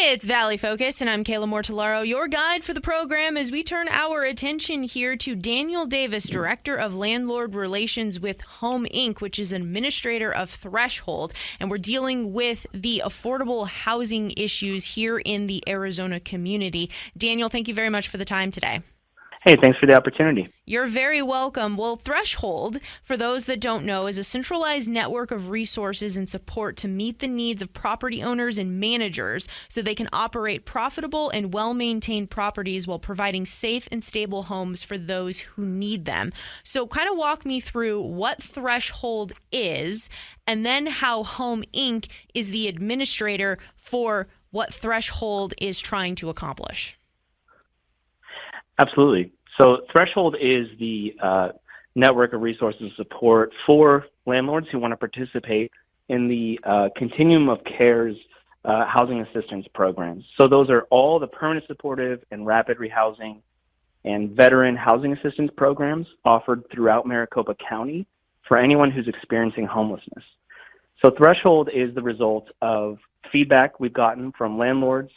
It's Valley Focus, and I'm Kayla Mortellaro, your guide for the program as we turn our attention here to Daniel Davis, Director of Landlord Relations with Home Inc., which is an administrator of Threshold, and we're dealing with the affordable housing issues here in the Arizona community. Daniel, thank you very much for the time today. Hey, thanks for the opportunity. You're very welcome. Well, Threshold, for those that don't know, is a centralized network of resources and support to meet the needs of property owners and managers so they can operate profitable and well-maintained properties while providing safe and stable homes for those who need them. So kind of walk me through what Threshold is and then how Home Inc. is the administrator for what Threshold is trying to accomplish. Absolutely. So Threshold is the network of resources and support for landlords who want to participate in the Continuum of Care's housing assistance programs. So those are all the permanent supportive and rapid rehousing and veteran housing assistance programs offered throughout Maricopa County for anyone who's experiencing homelessness. So Threshold is the result of feedback we've gotten from landlords,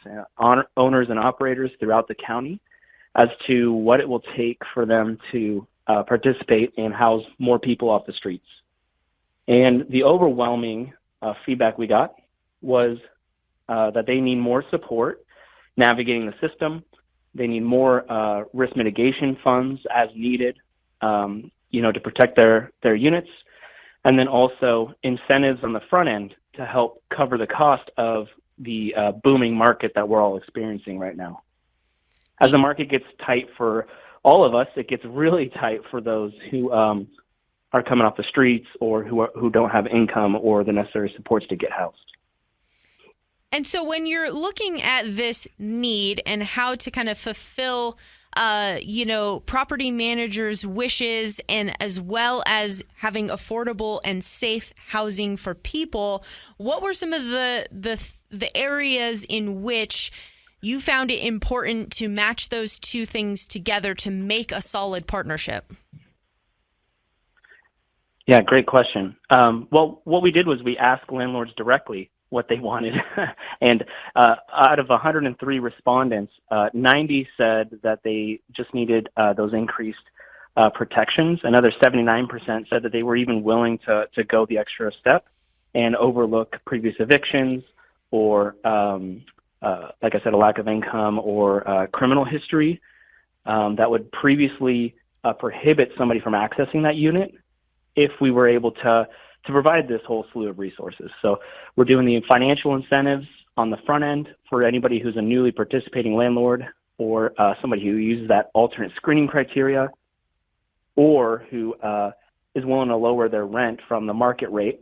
owners, and operators throughout the county as to what it will take for them to participate and house more people off the streets. And the overwhelming feedback we got was that they need more support navigating the system. They need more risk mitigation funds as needed, to protect their units, and then also incentives on the front end to help cover the cost of the booming market that we're all experiencing right now. As the market gets tight for all of us, it gets really tight for those who are coming off the streets or who don't have income or the necessary supports to get housed. And so when you're looking at this need and how to kind of fulfill, property managers' wishes and as well as having affordable and safe housing for people, what were some of the areas in which you found it important to match those two things together to make a solid partnership? Yeah, great question. Well, what we did was we asked landlords directly what they wanted. And out of 103 respondents, 90 said that they just needed those increased protections. Another 79% said that they were even willing to go the extra step and overlook previous evictions or like I said, a lack of income or criminal history that would previously prohibit somebody from accessing that unit if we were able to provide this whole slew of resources. So we're doing the financial incentives on the front end for anybody who's a newly participating landlord or somebody who uses that alternate screening criteria or who is willing to lower their rent from the market rate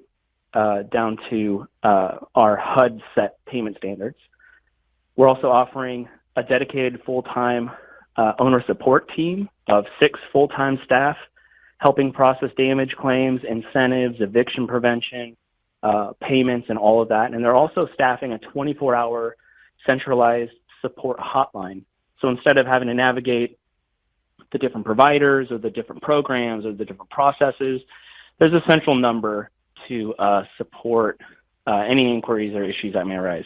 down to our HUD set payment standards. We're also offering a dedicated full-time owner support team of 6 full-time staff helping process damage claims, incentives, eviction prevention, payments, and all of that. And they're also staffing a 24-hour centralized support hotline. So instead of having to navigate the different providers or the different programs or the different processes, there's a central number to support any inquiries or issues that may arise.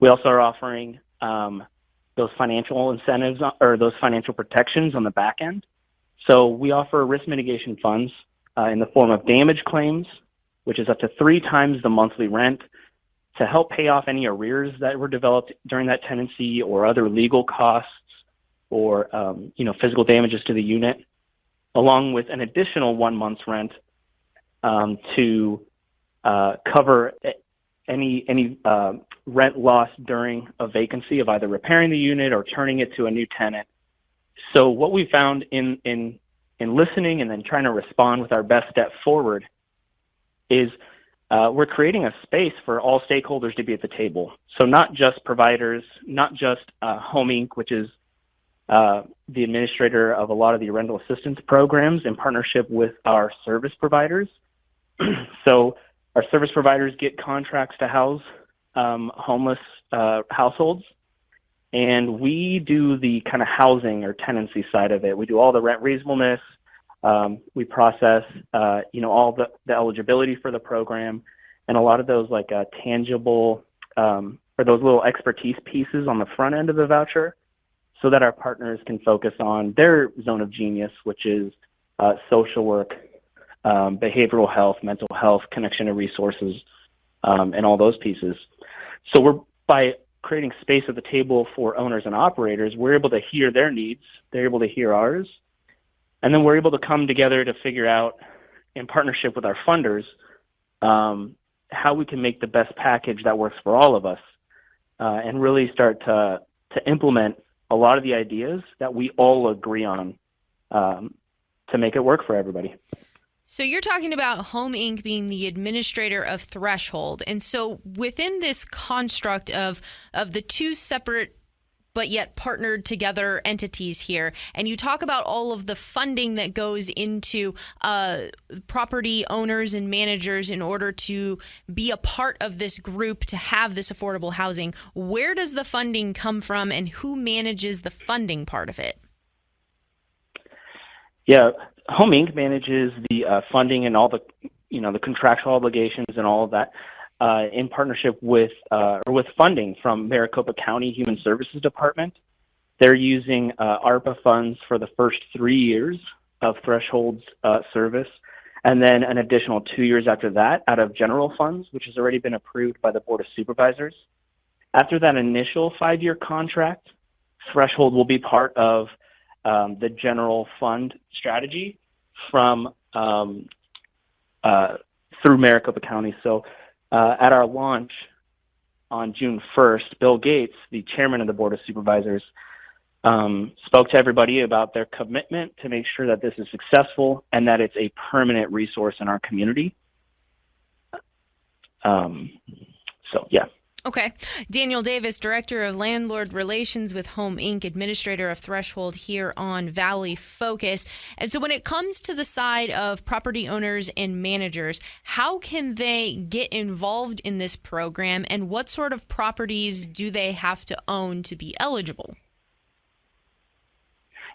We also are offering those financial incentives or those financial protections on the back end. So we offer risk mitigation funds in the form of damage claims, which is up to 3 times the monthly rent to help pay off any arrears that were developed during that tenancy or other legal costs or physical damages to the unit, along with an additional 1 month's rent to cover any rent loss during a vacancy of either repairing the unit or turning it to a new tenant. So what we found in listening and then trying to respond with our best step forward is we're creating a space for all stakeholders to be at the table. So not just providers, not just Home Inc., which is the administrator of a lot of the rental assistance programs in partnership with our service providers. So our service providers get contracts to house homeless households, and we do the kind of housing or tenancy side of it. We do all the rent reasonableness. We process, all the eligibility for the program, and a lot of those tangible or for those little expertise pieces on the front end of the voucher so that our partners can focus on their zone of genius, which is social work, behavioral health, mental health, connection to resources, and all those pieces. So by creating space at the table for owners and operators, we're able to hear their needs, they're able to hear ours, and then we're able to come together to figure out, in partnership with our funders, how we can make the best package that works for all of us, and really start to implement a lot of the ideas that we all agree on to make it work for everybody. So you're talking about Home Inc. being the administrator of Threshold. And so within this construct of the two separate but yet partnered together entities here, and you talk about all of the funding that goes into property owners and managers in order to be a part of this group to have this affordable housing, where does the funding come from and who manages the funding part of it? Yeah, Home Inc. manages the funding and all the, the contractual obligations and all of that in partnership with funding from Maricopa County Human Services Department. They're using ARPA funds for the first 3 years of Threshold's service, and then an additional 2 years after that out of general funds, which has already been approved by the Board of Supervisors. After that initial 5-year contract, Threshold will be part of the general fund strategy from through Maricopa County. So at our launch on June 1st, Bill Gates, the chairman of the Board of Supervisors, spoke to everybody about their commitment to make sure that this is successful and that it's a permanent resource in our community. Yeah. Okay. Daniel Davis, Director of Landlord Relations with Home Inc., Administrator of Threshold here on Valley Focus. And so when it comes to the side of property owners and managers, how can they get involved in this program, and what sort of properties do they have to own to be eligible?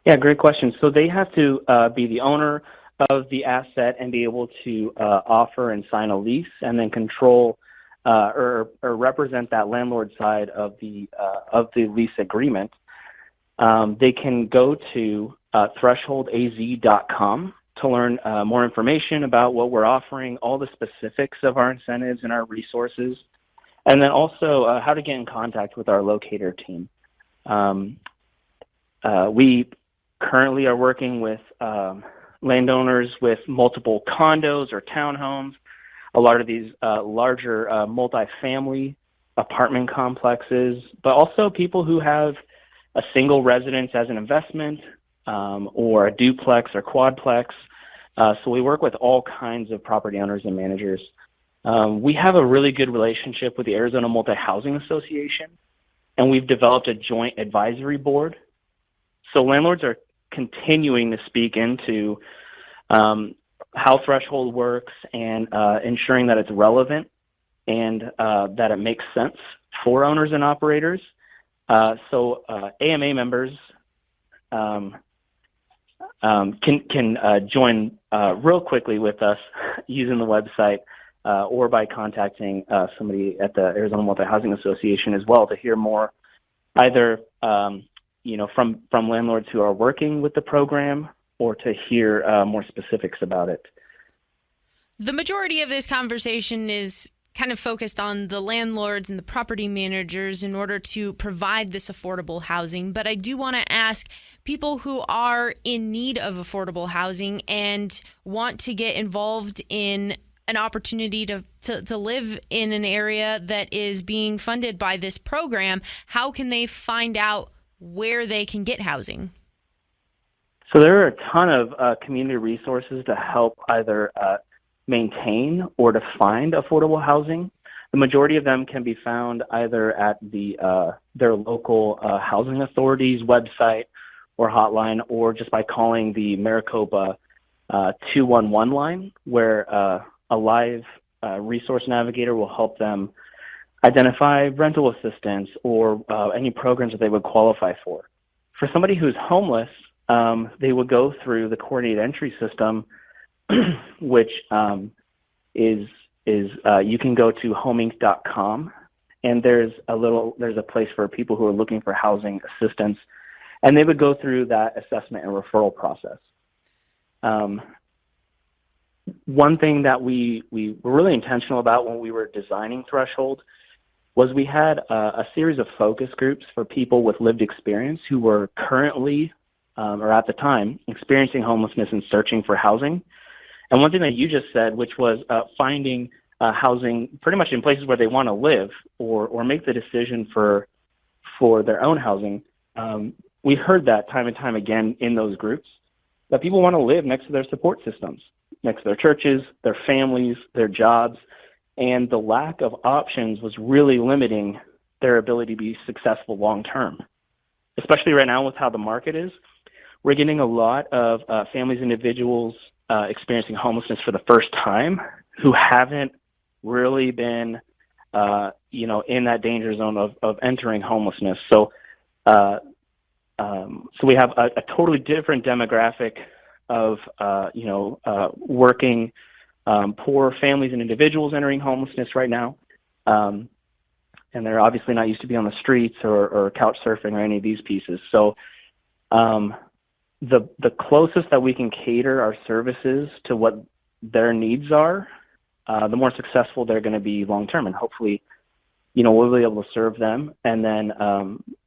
Yeah, great question. So they have to be the owner of the asset and be able to offer and sign a lease and then control or represent that landlord side of the lease agreement. They can go to thresholdaz.com to learn more information about what we're offering, all the specifics of our incentives and our resources, and then also how to get in contact with our locator team. We currently are working with landowners with multiple condos or townhomes, a lot of these larger multifamily apartment complexes, but also people who have a single residence as an investment or a duplex or quadplex. So we work with all kinds of property owners and managers. We have a really good relationship with the Arizona Multi-Housing Association, and we've developed a joint advisory board. So landlords are continuing to speak into how Threshold works and ensuring that it's relevant and that it makes sense for owners and operators. So AMA members can join real quickly with us using the website or by contacting somebody at the Arizona Multi-Housing Association as well to hear more, either from landlords who are working with the program or to hear more specifics about it. The majority of this conversation is kind of focused on the landlords and the property managers in order to provide this affordable housing. But I do want to ask people who are in need of affordable housing and want to get involved in an opportunity to live in an area that is being funded by this program, how can they find out where they can get housing? So there are a ton of community resources to help either maintain or to find affordable housing. The majority of them can be found either at their local housing authority's website or hotline, or just by calling the Maricopa 211 line, where a live resource navigator will help them identify rental assistance or any programs that they would qualify for. For somebody who's homeless, they would go through the coordinated entry system, which is you can go to homeinc.com and there's a place for people who are looking for housing assistance, and they would go through that assessment and referral process. One thing that we were really intentional about when we were designing Threshold was we had a series of focus groups for people with lived experience who were currently or at the time experiencing homelessness and searching for housing. And one thing that you just said, which was finding housing pretty much in places where they want to live or make the decision for their own housing. We heard that time and time again in those groups, that people want to live next to their support systems, next to their churches, their families, their jobs, and the lack of options was really limiting their ability to be successful long term. Especially right now with how the market is, we're getting a lot of families, individuals experiencing homelessness for the first time who haven't really been, in that danger zone of entering homelessness. So we have a totally different demographic of, working poor families and individuals entering homelessness right now. And they're obviously not used to be on the streets or couch surfing or any of these pieces. So the closest that we can cater our services to what their needs are, the more successful they're going to be long term. And hopefully, we'll be able to serve them and then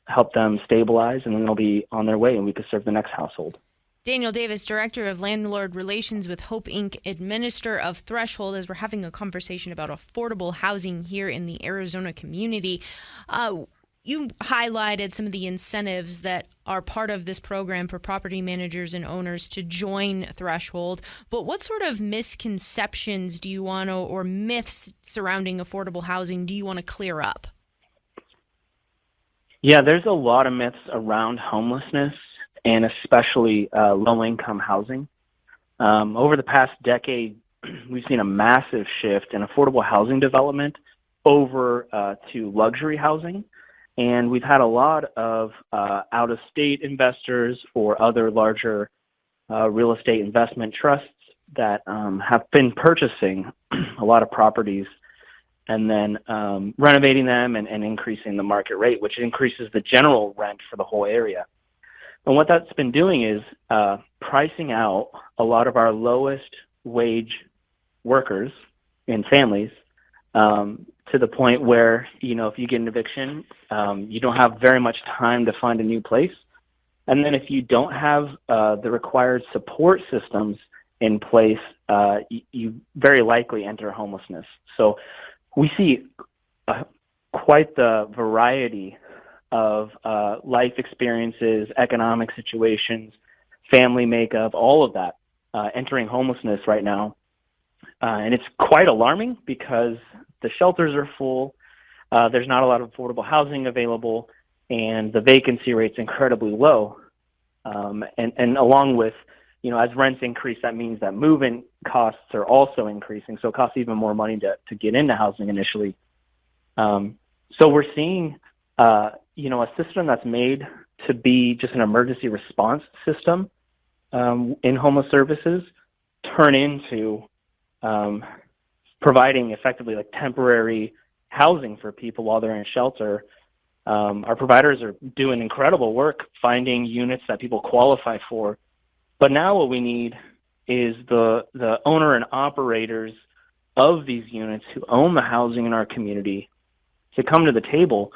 help them stabilize, and then they'll be on their way and we can serve the next household. Daniel Davis, Director of Landlord Relations with Hope Inc., Administrator of Threshold, as we're having a conversation about affordable housing here in the Arizona community. You highlighted some of the incentives that are part of this program for property managers and owners to join Threshold, but what sort of misconceptions do you want to, or myths surrounding affordable housing, do you want to clear up? Yeah, there's a lot of myths around homelessness and especially low-income housing. Over the past decade, we've seen a massive shift in affordable housing development over to luxury housing. And we've had a lot of out-of-state investors or other larger real estate investment trusts that have been purchasing a lot of properties and then renovating them and increasing the market rate, which increases the general rent for the whole area. And what that's been doing is pricing out a lot of our lowest wage workers and families to the point where, if you get an eviction, you don't have very much time to find a new place. And then if you don't have the required support systems in place, you very likely enter homelessness. So we see quite the variety of life experiences, economic situations, family makeup, all of that entering homelessness right now. And it's quite alarming because the shelters are full, there's not a lot of affordable housing available, and the vacancy rate's incredibly low. And along with, as rents increase, that means that move-in costs are also increasing, so it costs even more money to get into housing initially. So we're seeing a system that's made to be just an emergency response system in homeless services turn into providing effectively like temporary housing for people while they're in shelter. Our providers are doing incredible work finding units that people qualify for. But now what we need is the owner and operators of these units who own the housing in our community to come to the table,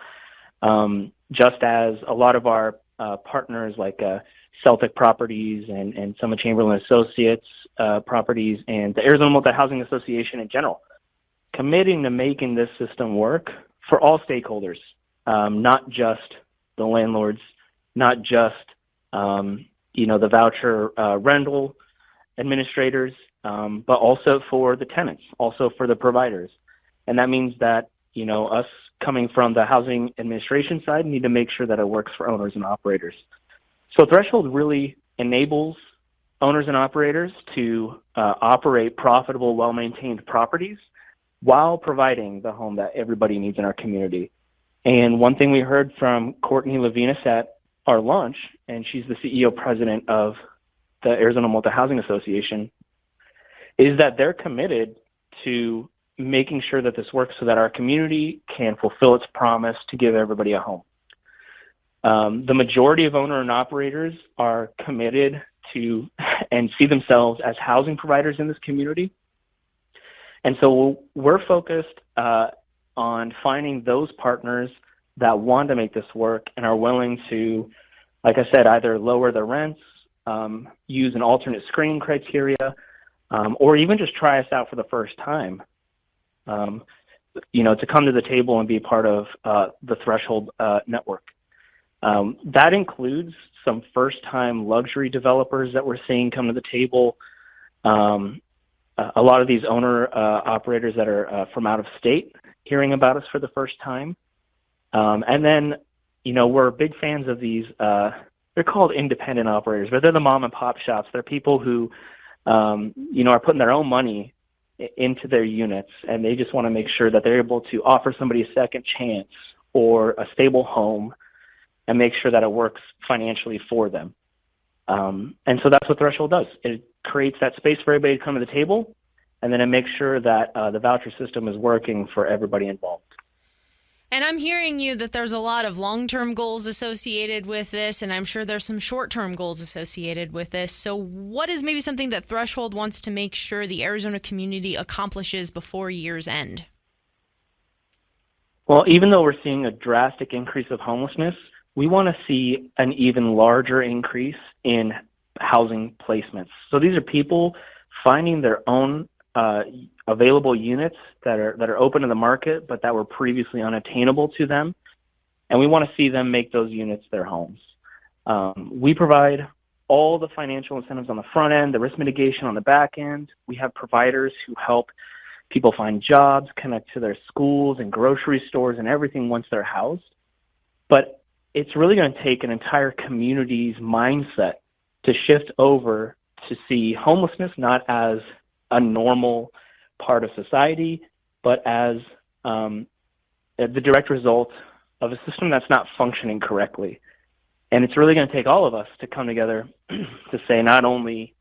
just as a lot of our partners like Celtic Properties and Summit Chamberlain Associates properties and the Arizona Multi-Housing Association in general, committing to making this system work for all stakeholders, not just the landlords, not just the voucher rental administrators, but also for the tenants, also for the providers. And that means that, us coming from the housing administration side need to make sure that it works for owners and operators. So Threshold really enables owners and operators to operate profitable, well-maintained properties while providing the home that everybody needs in our community. And one thing we heard from Courtney Levinas at our launch, and she's the CEO president of the Arizona Multi-Housing Association, is that they're committed to making sure that this works so that our community can fulfill its promise to give everybody a home. The majority of owner and operators are committed to and see themselves as housing providers in this community. And so we're focused on finding those partners that want to make this work and are willing to, like I said, either lower their rents, use an alternate screening criteria, or even just try us out for the first time. To come to the table and be part of the Threshold network. That includes some first-time luxury developers that we're seeing come to the table. A lot of these owner-operators that are from out of state hearing about us for the first time. And then, we're big fans of these, they're called independent operators, but they're the mom and pop shops. They're people who, are putting their own money into their units, and they just want to make sure that they're able to offer somebody a second chance or a stable home and make sure that it works financially for them. And so that's what Threshold does. It creates that space for everybody to come to the table, and then it makes sure that the voucher system is working for everybody involved. And I'm hearing you that there's a lot of long-term goals associated with this, and I'm sure there's some short-term goals associated with this. So what is maybe something that Threshold wants to make sure the Arizona community accomplishes before year's end? Well, even though we're seeing a drastic increase of homelessness, we want to see an even larger increase in housing placements. So these are people finding their own available units that are open to the market, but that were previously unattainable to them. And we want to see them make those units their homes. We provide all the financial incentives on the front end, the risk mitigation on the back end. We have providers who help people find jobs, connect to their schools and grocery stores and everything once they're housed. But it's really going to take an entire community's mindset to shift over to see homelessness not as a normal part of society, but as the direct result of a system that's not functioning correctly. And it's really going to take all of us to come together to say not only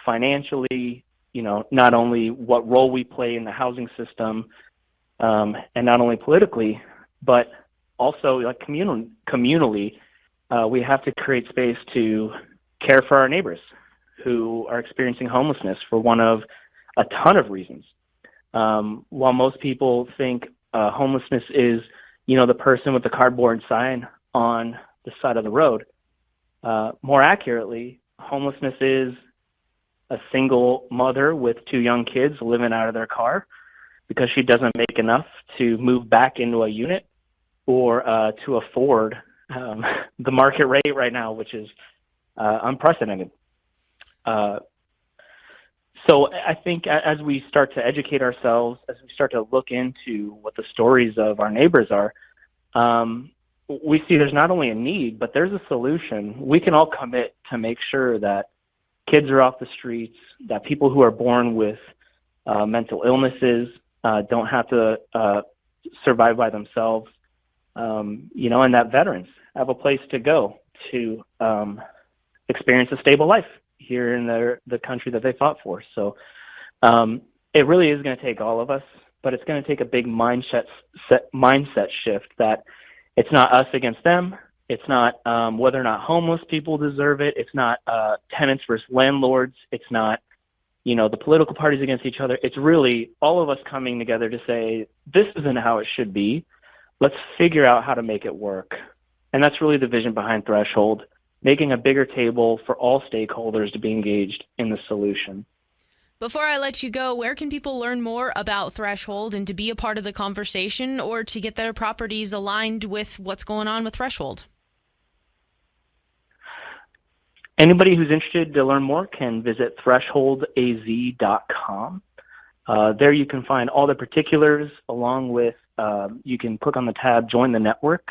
financially, not only what role we play in the housing system, and not only politically, but also like communally, we have to create space to care for our neighbors who are experiencing homelessness for one of a ton of reasons. While most people think homelessness is, the person with the cardboard sign on the side of the road, more accurately, homelessness is a single mother with 2 young kids living out of their car because she doesn't make enough to move back into a unit or to afford the market rate right now, which is unprecedented. So I think as we start to educate ourselves, as we start to look into what the stories of our neighbors are, we see there's not only a need, but there's a solution. We can all commit to make sure that kids are off the streets, that people who are born with mental illnesses don't have to survive by themselves, and that veterans have a place to go to experience a stable life here in the country that they fought for. So it really is going to take all of us, but it's going to take a big mindset shift that it's not us against them. It's not whether or not homeless people deserve it. It's not tenants versus landlords. It's not, the political parties against each other. It's really all of us coming together to say, this isn't how it should be. Let's figure out how to make it work. And that's really the vision behind Threshold, making a bigger table for all stakeholders to be engaged in the solution. Before I let you go, where can people learn more about Threshold and to be a part of the conversation or to get their properties aligned with what's going on with Threshold? Anybody who's interested to learn more can visit thresholdaz.com. There you can find all the particulars along with, you can click on the tab, Join the Network.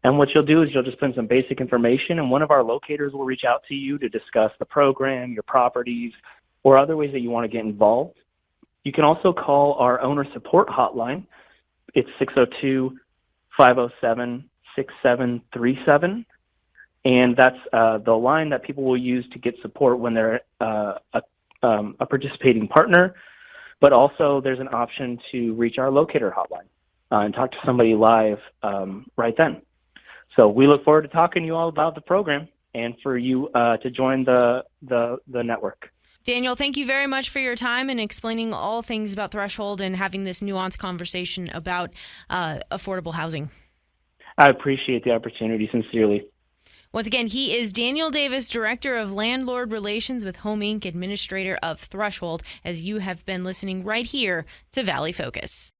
And what you'll do is you'll just put in some basic information, and one of our locators will reach out to you to discuss the program, your properties, or other ways that you want to get involved. You can also call our owner support hotline. It's 602-507-6737. And that's the line that people will use to get support when they're a participating partner But also there's an option to reach our locator hotline and talk to somebody live right then. So we look forward to talking to you all about the program and for you to join the network. Daniel, thank you very much for your time and explaining all things about Threshold and having this nuanced conversation about affordable housing. I appreciate the opportunity sincerely. Once again, he is Daniel Davis, Director of Landlord Relations with Home Inc., Administrator of Threshold, as you have been listening right here to Valley Focus.